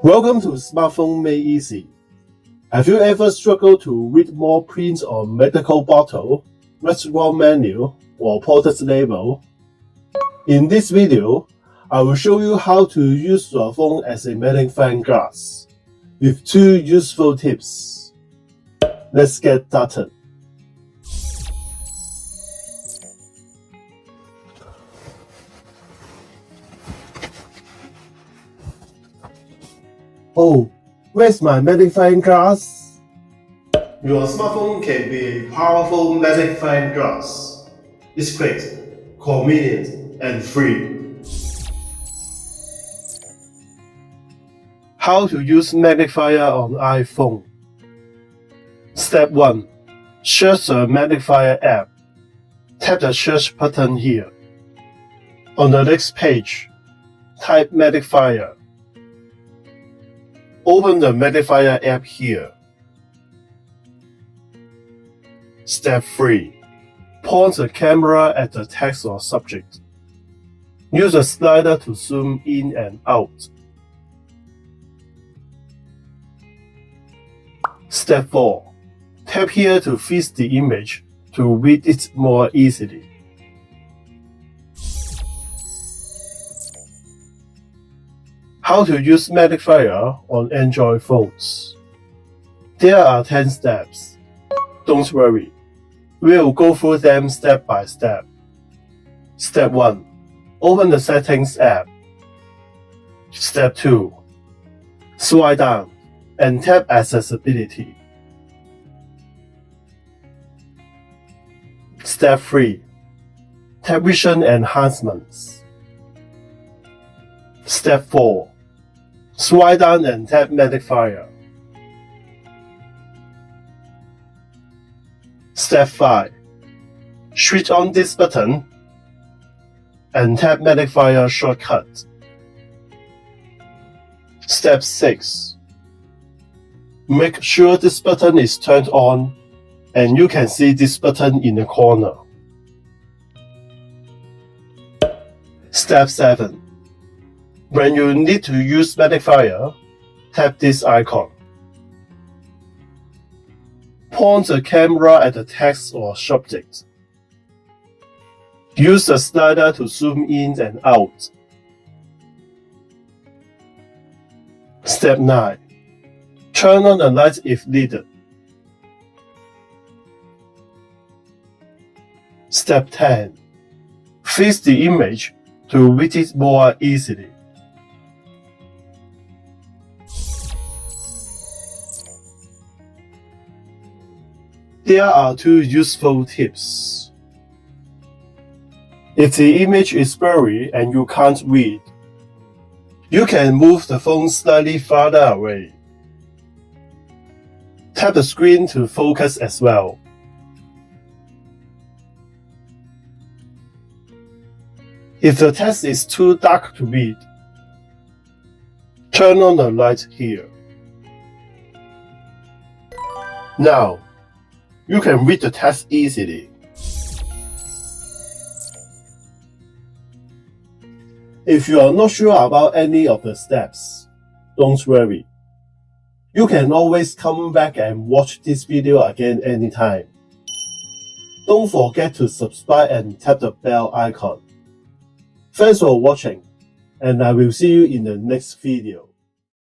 Welcome to Smartphone Made Easy. Have you ever struggled to read more prints on medical bottle, restaurant menu, or product label? In this video, I will show you how to use your phone as a magnifying glass with 2 useful tips. Let's get started. Oh, where's my magnifying glass? Your smartphone can be a powerful magnifying glass. It's quick, convenient, and free. How to use Magnifier on iPhone. Step 1. Search the Magnifier app. Tap the search button here. On the next page, type Magnifier. Open the Magnifier app here. Step 3. Point the camera at the text or subject. Use the slider to zoom in and out. Step 4. Tap here to fit the image to read it more easily. How to use Magnifier on Android phones. There are 10 steps. Don't worry, we'll go through them step by step. Step 1. Open the Settings app. Step 2. Swipe down and tap Accessibility. Step 3. Tap Vision Enhancements. Step 4. Swipe down and tap Magnifier. Step 5. Switch on this button and tap Magnifier shortcut. Step 6. Make sure this button is turned on and you can see this button in the corner. Step 7. When you need to use Magnifier, tap this icon. Point the camera at the text or subject. Use the slider to zoom in and out. Step 9. Turn on the light if needed. Step 10. Fit the image to read it more easily. There are 2 useful tips. If the image is blurry and you can't read, you can move the phone slightly farther away. Tap the screen to focus as well. If the text is too dark to read, turn on the light here. Now, you can read the text easily. If you are not sure about any of the steps, don't worry. You can always come back and watch this video again anytime. Don't forget to subscribe and tap the bell icon. Thanks for watching, and I will see you in the next video.